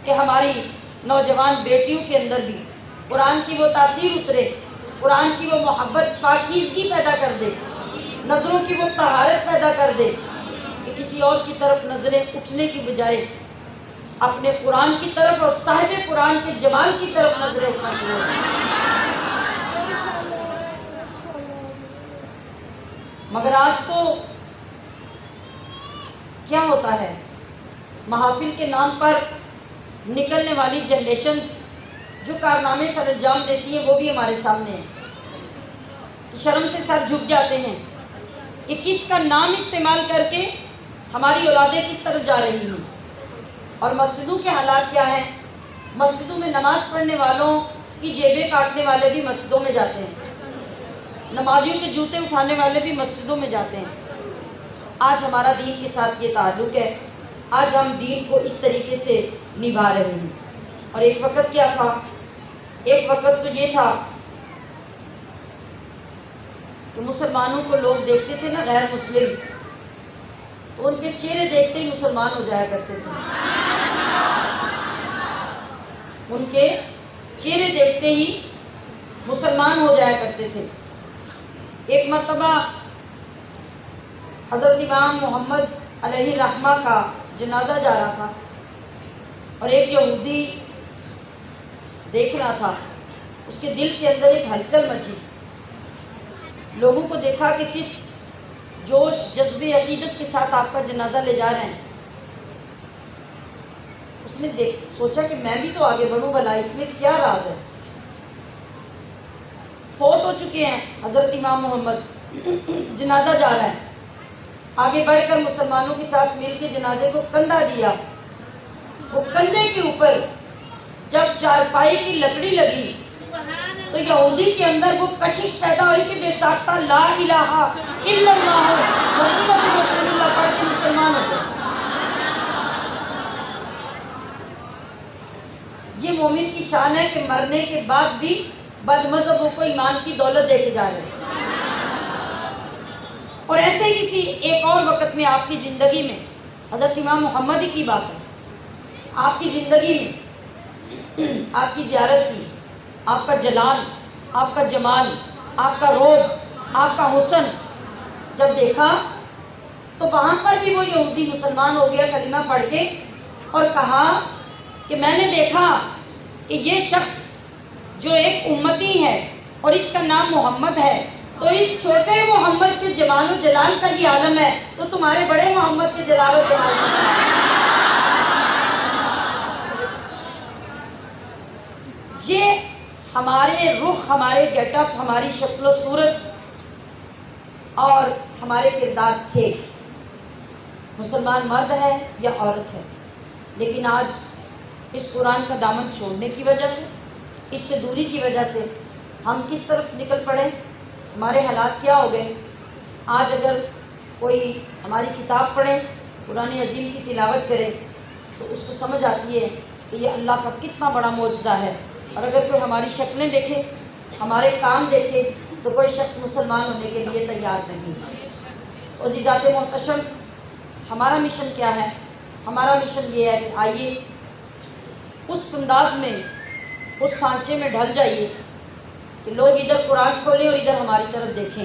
کہ ہماری نوجوان بیٹیوں کے اندر بھی قرآن کی وہ تاثیر اترے، قرآن کی وہ محبت پاکیزگی پیدا کر دے، نظروں کی وہ طہارت پیدا کر دے کہ کسی اور کی طرف نظریں اٹھنے کی بجائے اپنے قرآن کی طرف اور صاحب قرآن کے جمال کی طرف نظریں اٹھنا شروع ہو جائیں. مگر آج تو کیا ہوتا ہے، محافل کے نام پر نکلنے والی جنریشنز جو کارنامے سر انجام دیتی ہیں وہ بھی ہمارے سامنے ہیں. شرم سے سر جھک جاتے ہیں کہ کس کا نام استعمال کر کے ہماری اولادیں کس طرف جا رہی ہیں. اور مسجدوں کے حالات کیا ہیں؟ مسجدوں میں نماز پڑھنے والوں کی جیبیں کاٹنے والے بھی مسجدوں میں جاتے ہیں، نمازیوں کے جوتے اٹھانے والے بھی مسجدوں میں جاتے ہیں. آج ہمارا دین کے ساتھ یہ تعلق ہے، آج ہم دین کو اس طریقے سے نبھا رہے ہیں. اور ایک وقت کیا تھا، ایک وقت تو یہ تھا کہ مسلمانوں کو لوگ دیکھتے تھے نا غیر مسلم، تو ان کے چہرے دیکھتے ہی مسلمان ہو جایا کرتے تھے. ان کے چہرے دیکھتے ہی مسلمان ہو جایا کرتے تھے. ایک مرتبہ حضرت امام محمد علیہ الرحمہ کا جنازہ جا رہا تھا اور ایک یہودی دیکھ رہا تھا، اس کے دل کے اندر ایک ہلچل مچی. لوگوں کو دیکھا کہ کس جوش جذبے عقیدت کے ساتھ آپ کا جنازہ لے جا رہے ہیں. اس نے سوچا کہ میں بھی تو آگے بڑھوں، بھلا اس میں کیا راز ہے. فوت ہو چکے ہیں حضرت امام محمد، جنازہ جا رہا ہے. آگے بڑھ کر مسلمانوں کے ساتھ مل کے جنازے کو کندھا دیا. وہ کندھے کے اوپر جب چارپائی کی لکڑی لگی تو یہودی کے اندر وہ کشش پیدا ہوئی کہ بے ساختہ لا الہ الا اللہ محمد رسول اللہ پڑھ کے مسلمان ہو گئے. یہ مومن کی شان ہے کہ مرنے کے بعد بھی بد مذہبوں کو ایمان کی دولت دے کے جا رہے ہیں. اور ایسے ہی کسی ایک اور وقت میں آپ کی زندگی میں حضرت امام محمد ہی کی بات ہے، آپ کی زندگی میں آپ کی زیارت کی، آپ کا جلال، آپ کا جمال، آپ کا روب، آپ کا حسن جب دیکھا تو وہاں پر بھی وہ یہودی مسلمان ہو گیا کلمہ پڑھ کے اور کہا کہ میں نے دیکھا کہ یہ شخص جو ایک امتی ہے اور اس کا نام محمد ہے، تو اس چھوٹے محمد کے جمال و جلال کا یہ عالم ہے، تو تمہارے بڑے محمد کے جلال و جمال یہ ہمارے رخ، ہمارے گیٹ اپ، ہماری شکل و صورت اور ہمارے کردار تھے. مسلمان مرد ہے یا عورت ہے، لیکن آج اس قرآن کا دامن چھوڑنے کی وجہ سے، اس سے دوری کی وجہ سے ہم کس طرف نکل پڑے، ہمارے حالات کیا ہو گئے. آج اگر کوئی ہماری کتاب پڑھے، قرآن عظیم کی تلاوت کرے تو اس کو سمجھ آتی ہے کہ یہ اللہ کا کتنا بڑا معجزہ ہے. اور اگر کوئی ہماری شکلیں دیکھے، ہمارے کام دیکھے، تو کوئی شخص مسلمان ہونے کے لیے تیار نہیں. عزیزات محتشم، ہمارا مشن کیا ہے؟ ہمارا مشن یہ ہے کہ آئیے اس انداز میں، اس سانچے میں ڈھل جائیے کہ لوگ ادھر قرآن کھولیں اور ادھر ہماری طرف دیکھیں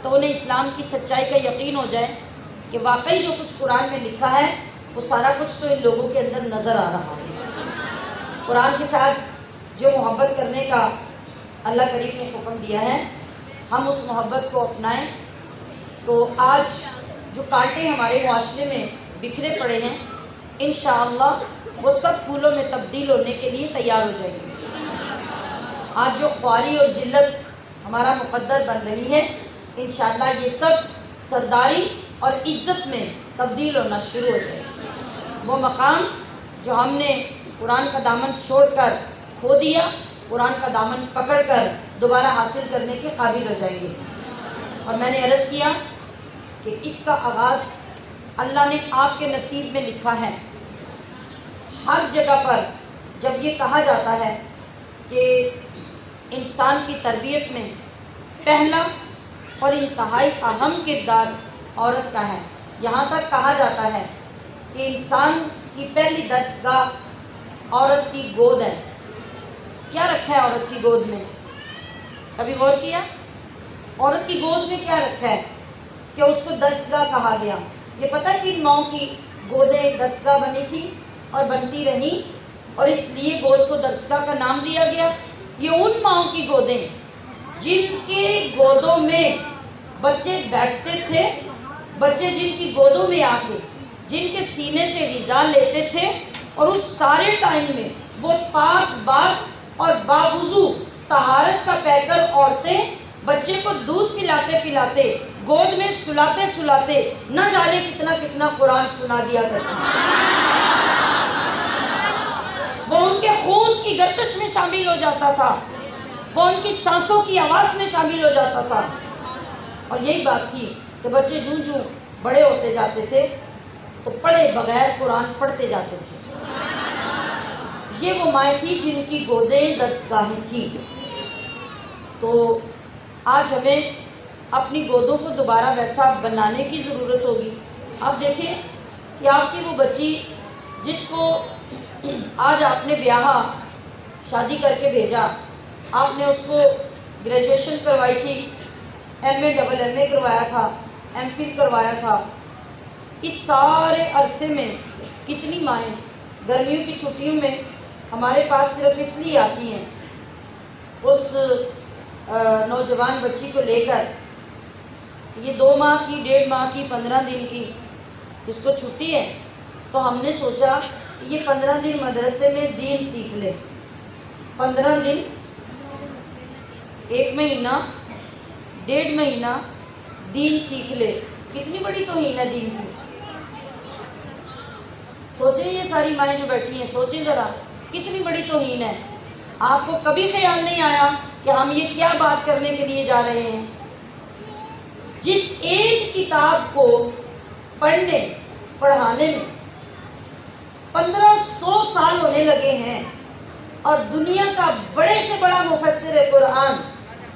تو انہیں اسلام کی سچائی کا یقین ہو جائے کہ واقعی جو کچھ قرآن میں لکھا ہے وہ سارا کچھ تو ان لوگوں کے اندر نظر آ رہا ہے. قرآن کے ساتھ جو محبت کرنے کا اللہ کریم نے حکم دیا ہے، ہم اس محبت کو اپنائیں تو آج جو کانٹے ہمارے معاشرے میں بکھرے پڑے ہیں، انشاءاللہ وہ سب پھولوں میں تبدیل ہونے کے لیے تیار ہو جائیں گے. آج جو خواری اور ذلت ہمارا مقدر بن رہی ہے، انشاءاللہ یہ سب سرداری اور عزت میں تبدیل ہونا شروع ہو جائے. وہ مقام جو ہم نے قرآن کا دامن چھوڑ کر کھو دیا، قرآن کا دامن پکڑ کر دوبارہ حاصل کرنے کے قابل ہو جائیں گے۔ اور میں نے عرض کیا کہ اس کا آغاز اللہ نے آپ کے نصیب میں لکھا ہے۔ ہر جگہ پر جب یہ کہا جاتا ہے کہ انسان کی تربیت میں پہلا اور انتہائی اہم کردار عورت کا ہے، یہاں تک کہا جاتا ہے کہ انسان کی پہلی درسگاہ عورت کی گود ہے۔ کیا رکھا ہے عورت کی گود میں؟ کبھی غور کیا؟ عورت کی گود میں کیا رکھا ہے کہ اس کو درسگاہ کہا گیا؟ یہ پتہ کن ماؤں کی گودیں درسگاہ بنی تھی اور بنتی رہیں اور اس لیے گود کو درسگاہ کا نام دیا گیا؟ یہ ان ماؤں کی گودیں جن کے گودوں میں بچے بیٹھتے تھے، بچے جن کی گودوں میں آ کے جن کے سینے سے غذا لیتے تھے، اور اس سارے ٹائم میں وہ پاک باز اور باوضو طہارت کا پہ کر عورتیں بچے کو دودھ پلاتے پلاتے گود میں سلاتے سلاتے نہ جانے کتنا کتنا قرآن سنا دیا کرتی، وہ ان کے خون کی گردش میں شامل ہو جاتا تھا، وہ ان کی سانسوں کی آواز میں شامل ہو جاتا تھا۔ اور یہی بات تھی کہ بچے جوں جوں بڑے ہوتے جاتے تھے تو پڑھے بغیر قرآن پڑھتے جاتے تھے۔ یہ وہ مائیں تھیں جن کی گودیں درسگاہیں تھیں۔ تو آج ہمیں اپنی گودوں کو دوبارہ ویسا بنانے کی ضرورت ہوگی۔ آپ دیکھیں کہ آپ کی وہ بچی جس کو آج آپ نے بیاہا، شادی کر کے بھیجا، آپ نے اس کو گریجویشن کروائی تھی، ایم اے ڈبل ایم اے کروایا تھا، ایم فل کروایا تھا، اس سارے عرصے میں کتنی مائیں گرمیوں کی چھٹیوں میں ہمارے پاس صرف اس لیے آتی ہیں اس نوجوان بچی کو لے کر، یہ 2 ماہ کی، 1.5 ماہ کی، 15 دن کی اس کو چھٹی ہے، تو ہم نے سوچا یہ 15 دن مدرسے میں دین سیکھ لے، 15 دن، 1 مہینہ، 1.5 مہینہ دین سیکھ لے۔ کتنی بڑی توہین ہے دین کی! سوچیں یہ ساری مائیں جو بیٹھی ہیں، سوچیں ذرا کتنی بڑی توہین ہے۔ آپ کو کبھی خیال نہیں آیا کہ ہم یہ کیا بات کرنے کے لیے جا رہے ہیں؟ جس ایک کتاب کو پڑھنے پڑھانے میں 1500 سال ہونے لگے ہیں، اور دنیا کا بڑے سے بڑا مفسر قرآن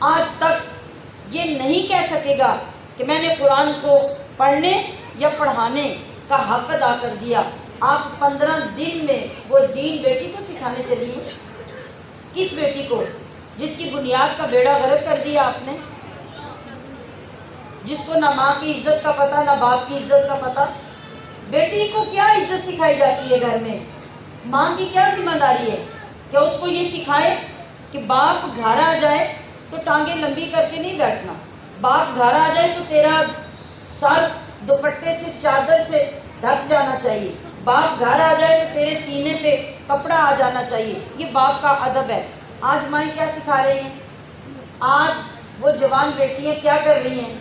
آج تک یہ نہیں کہہ سکے گا کہ میں نے قرآن کو پڑھنے یا پڑھانے کا حق ادا کر دیا۔ آپ 15 دن میں وہ دین بیٹی کو سکھانے چلی ہیں۔ کس بیٹی کو؟ جس کی بنیاد کا بیڑا غرق کر دیا آپ نے، جس کو نہ ماں کی عزت کا پتہ نہ باپ کی عزت کا پتہ۔ بیٹی کو کیا عزت سکھائی جاتی ہے گھر میں؟ ماں کی کیا ذمہ داری ہے کہ اس کو یہ سکھائے کہ باپ گھر آ جائے تو ٹانگیں لمبی کر کے نہیں بیٹھنا، باپ گھر آ جائے تو تیرا سر دوپٹے سے چادر سے ڈھک جانا چاہیے، باپ گھر آ جائے تو تیرے سینے پہ کپڑا آ جانا چاہیے۔ یہ باپ کا ادب ہے۔ آج مائیں کیا سکھا رہی ہیں؟ آج وہ جوان بیٹیاں کیا کر رہی ہیں؟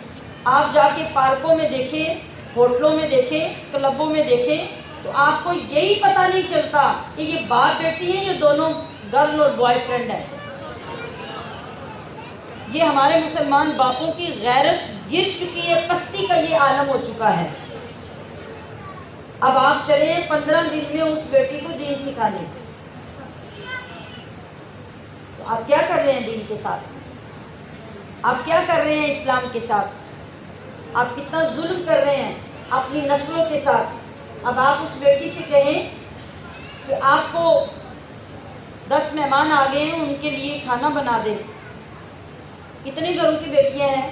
آپ جا کے پارکوں میں دیکھیں، ہوٹلوں میں دیکھیں، کلبوں میں دیکھیں، تو آپ کو یہی پتہ نہیں چلتا کہ یہ باپ بیٹی ہیں، یہ دونوں گرل اور بوائے فرینڈ ہیں۔ یہ ہمارے مسلمان باپوں کی غیرت گر چکی ہے، پستی کا یہ عالم ہو چکا ہے۔ اب آپ چلیں 15 دن میں اس بیٹی کو دین سکھانے، تو آپ کیا کر رہے ہیں دین کے ساتھ؟ آپ کیا کر رہے ہیں اسلام کے ساتھ؟ آپ کتنا ظلم کر رہے ہیں اپنی نسلوں کے ساتھ۔ اب آپ اس بیٹی سے کہیں کہ آپ کو 10 مہمان آ گئے ہیں، ان کے لیے کھانا بنا دے۔ کتنے گھروں کی بیٹیاں ہیں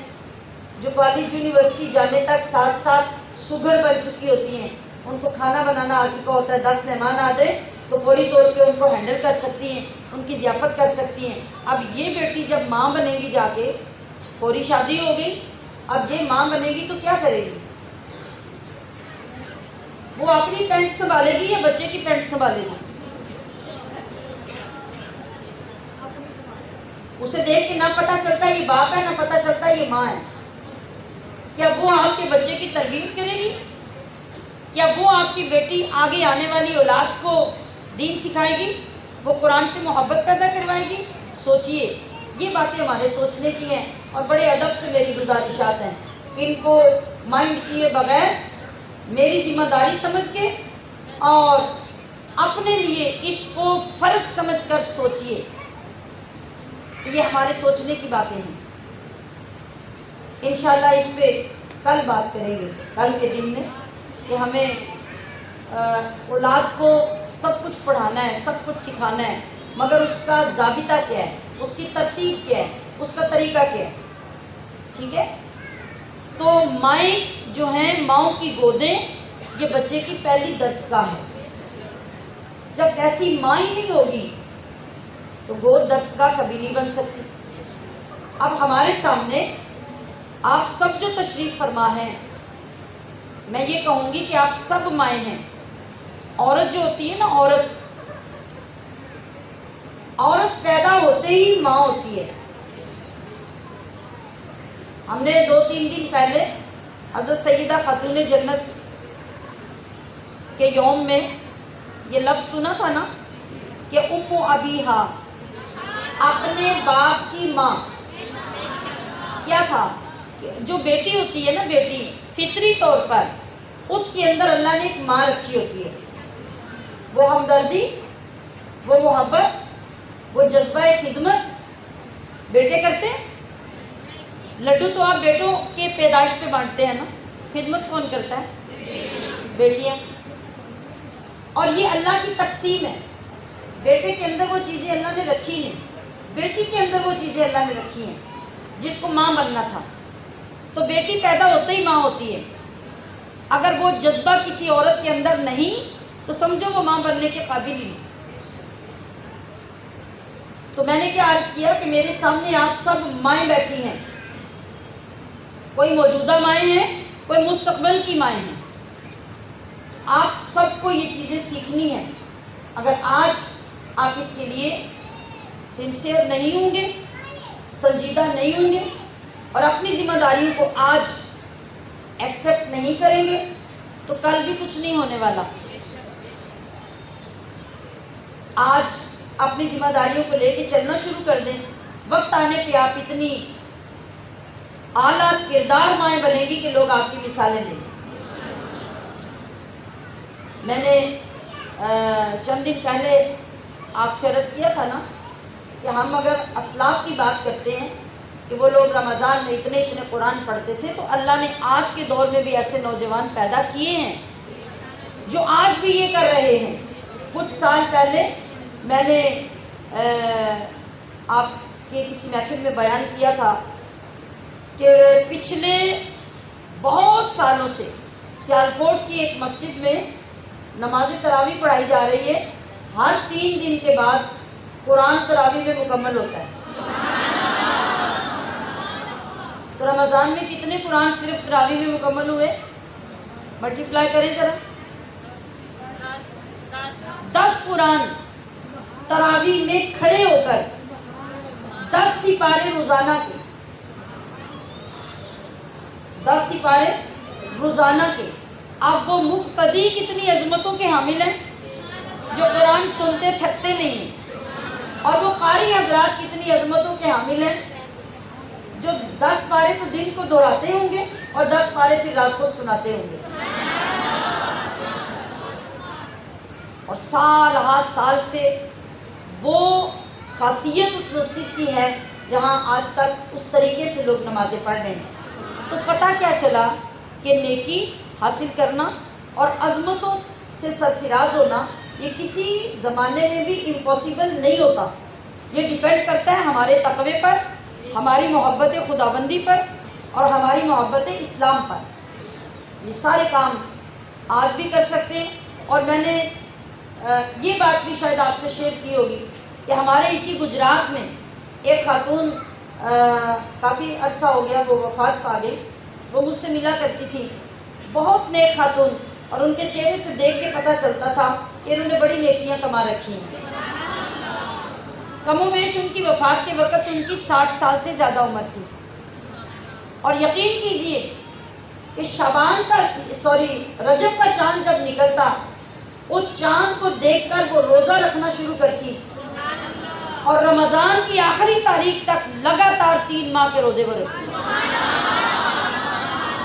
جو کالج یونیورسٹی جانے تک ساتھ ساتھ سگڑ بن چکی ہوتی ہیں، ان کو کھانا بنانا آ چکا ہوتا ہے، 10 مہمان آ جائے تو فوری طور پہ ان کو ہینڈل کر سکتی ہیں، ان کی ضیافت کر سکتی ہیں۔ اب یہ بیٹی جب ماں بنے گی، جا کے فوری شادی ہو گئی، اب یہ ماں بنے گی تو کیا کرے گی؟ وہ اپنی پینٹ سنبھالے گی یا بچے کی پینٹ سنبھالے گی؟ اسے دیکھ کے نہ پتہ چلتا یہ باپ ہے، نہ پتہ چلتا یہ ماں ہے۔ کیا وہ آپ کے بچے کی تربیت کرے گی؟ کیا وہ آپ کی بیٹی آگے آنے والی اولاد کو دین سکھائے گی، وہ قرآن سے محبت پیدا کروائے گی. سوچئے، یہ باتیں ہمارے سوچنے کی ہیں، اور بڑے ادب سے میری گزارشات ہیں. ان کو مائنڈ کیے بغیر میری ذمہ داری سمجھ کے اور اپنے لیے اس کو فرض سمجھ کر سوچئے. یہ ہمارے سوچنے کی باتیں ہیں. انشاءاللہ اس پہ کل بات کریں گے، کل کے دن میں، کہ ہمیں اولاد کو سب کچھ پڑھانا ہے، سب کچھ سکھانا ہے، مگر اس کا ضابطہ کیا ہے، اس کی ترتیب کیا ہے، اس کا طریقہ کیا ہے. ٹھیک ہے؟ تو مائیں جو ہیں، ماؤں کی گودیں، یہ بچے کی پہلی درسگاہ ہے. جب ایسی ماں ہی نہیں ہوگی تو گود درسگاہ کبھی نہیں بن سکتی. اب ہمارے سامنے آپ سب جو تشریف فرما ہیں، میں یہ کہوں گی کہ آپ سب مائیں ہیں. عورت جو ہوتی ہے نا، عورت پیدا ہوتے ہی ماں ہوتی ہے. ہم نے 2-3 دن پہلے حضرت سیدہ خاتون جنت کے یوم میں یہ لفظ سنا تھا نا، کہ ام ابیہا، اپنے باپ کی ماں. کیا تھا؟ جو بیٹی ہوتی ہے نا، بیٹی فطری طور پر اس کے اندر اللہ نے ایک ماں رکھی ہوتی ہے. وہ ہمدردی، وہ محبت، وہ جذبہ خدمت بیٹے کرتے ہیں. لڈو تو آپ بیٹوں کے پیدائش پہ بانٹتے ہیں نا، خدمت کون کرتا ہے؟ بیٹیاں. اور یہ اللہ کی تقسیم ہے. بیٹے کے اندر وہ چیزیں اللہ نے رکھی نہیں، بیٹی کے اندر وہ چیزیں اللہ نے رکھی ہیں جس کو ماں بننا تھا. تو بیٹی پیدا ہوتے ہی ماں ہوتی ہے. اگر وہ جذبہ کسی عورت کے اندر نہیں تو سمجھو وہ ماں بننے کے قابل ہی نہیں. تو میں نے کیا عرض کیا کہ میرے سامنے آپ سب مائیں بیٹھی ہیں. کوئی موجودہ مائیں ہیں، کوئی مستقبل کی مائیں ہیں. آپ سب کو یہ چیزیں سیکھنی ہیں. اگر آج آپ اس کے لیے سنسیئر نہیں ہوں گے، سنجیدہ نہیں ہوں گے، اور اپنی ذمہ داریوں کو آج ایکسیپٹ نہیں کریں گے تو کل بھی کچھ نہیں ہونے والا. آج اپنی ذمہ داریوں کو لے کے چلنا شروع کر دیں. وقت آنے پہ آپ اتنی اعلیٰ کردار مائیں بنیں گی کہ لوگ آپ کی مثالیں لیں. میں نے چند دن پہلے آپ سے عرض کیا تھا نا کہ ہم اگر اسلاف کی بات کرتے ہیں کہ وہ لوگ رمضان میں اتنے قرآن پڑھتے تھے، تو اللہ نے آج کے دور میں بھی ایسے نوجوان پیدا کیے ہیں جو آج بھی یہ کر رہے ہیں. کچھ سال پہلے میں نے آپ کے کسی محفل میں بیان کیا تھا کہ پچھلے بہت سالوں سے سیالکوٹ کی ایک مسجد میں نماز تراویح پڑھائی جا رہی ہے. ہر 3 دن کے بعد قرآن تراویح میں مکمل ہوتا ہے. تو رمضان میں کتنے قرآن صرف تراویح میں مکمل ہوئے؟ ملٹیپلائی کریں ذرا. 10 قرآن تراویح میں کھڑے ہو کر 10 سپارے روزانہ کے، 10 سپارے روزانہ کے. اب وہ مقتدی کتنی عظمتوں کے حامل ہیں جو قرآن سنتے تھکتے نہیں ہیں، اور وہ قاری حضرات کتنی عظمتوں کے حامل ہیں جو 10 پارے تو دن کو دہراتے ہوں گے اور 10 پارے پھر رات کو سناتے ہوں گے. اور سال ہر سال سے وہ خاصیت اس مسجد کی ہے جہاں آج تک اس طریقے سے لوگ نمازیں پڑھ رہے ہیں. تو پتہ کیا چلا کہ نیکی حاصل کرنا اور عظمتوں سے سرفراز ہونا یہ کسی زمانے میں بھی امپاسبل نہیں ہوتا. یہ ڈیپینڈ کرتا ہے ہمارے تقوی پر، ہماری محبت خداوندی پر، اور ہماری محبت اسلام پر. یہ سارے کام آج بھی کر سکتے ہیں. اور میں نے یہ بات بھی شاید آپ سے شیئر کی ہوگی کہ ہمارے اسی گجرات میں ایک خاتون کافی عرصہ ہو گیا وہ وفات پا گئی. وہ مجھ سے ملا کرتی تھی، بہت نیک خاتون، اور ان کے چہرے سے دیکھ کے پتہ چلتا تھا کہ انہوں نے بڑی نیکیاں کما رکھی ہیں. کم و بیش ان کی وفات کے وقت ان کی 60 سال سے زیادہ عمر تھی. اور یقین کیجئے کہ رجب کا چاند جب نکلتا اس چاند کو دیکھ کر وہ روزہ رکھنا شروع کرتی اور رمضان کی آخری تاریخ تک لگاتار 3 ماہ کے روزے وہ رکھتی.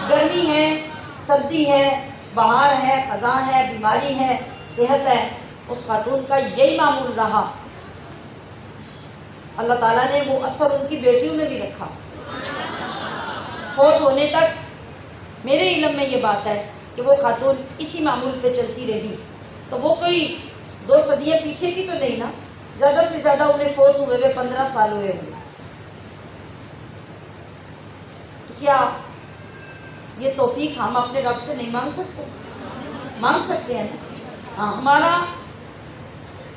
گرمی ہے، سردی ہے، بہار ہے، خزاں ہے، بیماری ہے، صحت ہے، اس خاتون کا یہی معمول رہا. اللہ تعالیٰ نے وہ اثر ان کی بیٹیوں میں بھی رکھا. فوت ہونے تک میرے علم میں یہ بات ہے کہ وہ خاتون اسی معمول پہ چلتی رہی. تو وہ کوئی 2 صدیاں پیچھے کی تو نہیں نا، زیادہ سے زیادہ انہیں فوت ہوئے 15 سال ہوئے ہوں. تو کیا یہ توفیق ہم اپنے رب سے نہیں مانگ سکتے؟ مانگ سکتے ہیں نا. ہاں، ہمارا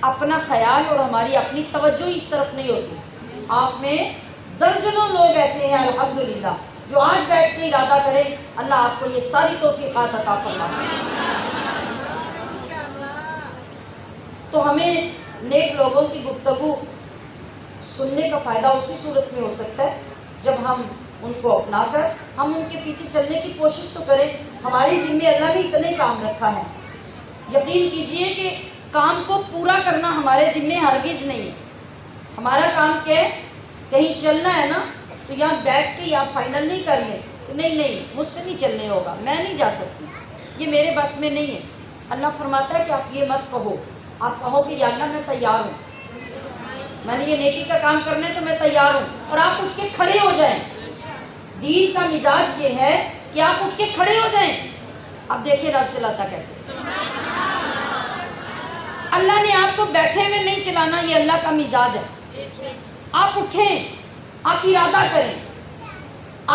اپنا خیال اور ہماری اپنی توجہ اس طرف نہیں ہوتی. آپ میں درجنوں لوگ ایسے ہیں الحمدللہ جو آج بیٹھ کے ارادہ کریں اللہ آپ کو یہ ساری توفیقات عطا فرما سکے. تو ہمیں نیک لوگوں کی گفتگو سننے کا فائدہ اسی صورت میں ہو سکتا ہے جب ہم ان کو اپنا کر ہم ان کے پیچھے چلنے کی کوشش تو کریں. ہماری ذمہ اللہ نے اتنے کام رکھا ہے. یقین کیجئے کہ کام کو پورا کرنا ہمارے ذمہ ہرگز نہیں ہے. ہمارا کام کیا ہے؟ کہیں چلنا ہے نا تو یہاں بیٹھ کے یا فائنل نہیں کر لیں کہ نہیں مجھ سے نہیں چلنے ہوگا، میں نہیں جا سکتی، یہ میرے بس میں نہیں ہے. اللہ فرماتا ہے کہ آپ یہ مت کہو، آپ کہو کہ یا اللہ میں تیار ہوں، میں نے یہ نیکی کا کام کرنا ہے تو میں تیار ہوں. اور آپ اٹھ کے کھڑے ہو جائیں. دین کا مزاج یہ ہے کہ آپ اٹھ کے کھڑے ہو جائیں. اب دیکھیں رب چلاتا کیسے. اللہ نے آپ کو بیٹھے ہوئے نہیں چلانا، یہ اللہ کا مزاج ہے. آپ اٹھیں، آپ ارادہ کریں،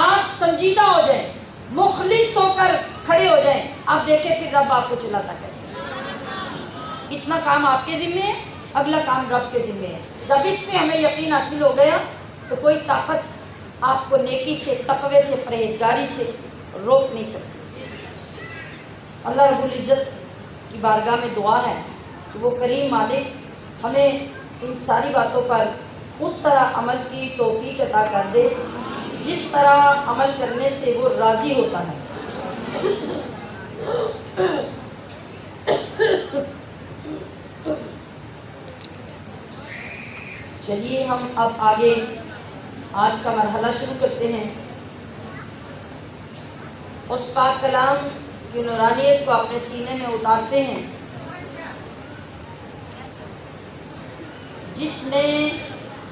آپ سنجیدہ ہو جائیں، مخلص ہو کر کھڑے ہو جائیں. آپ دیکھیں پھر رب آپ کو چلاتا کیسے. اتنا کام آپ کے ذمہ ہے، اگلا کام رب کے ذمہ ہے. جب اس پہ ہمیں یقین حاصل ہو گیا تو کوئی طاقت آپ کو نیکی سے، تقوی سے، پرہیزگاری سے روک نہیں سکتی. اللہ رب العزت کی بارگاہ میں دعا ہے کہ وہ کریم مالک ہمیں ان ساری باتوں پر اس طرح عمل کی توفیق عطا کر دے جس طرح عمل کرنے سے وہ راضی ہوتا ہے. چلیے ہم اب آگے آج کا مرحلہ شروع کرتے ہیں. اس پاک کلام کی نورانیت کو اپنے سینے میں اتارتے ہیں جس نے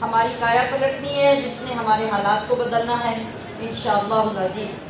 ہماری کایا پلٹنی ہے، جس نے ہمارے حالات کو بدلنا ہے انشاءاللہ العزیز.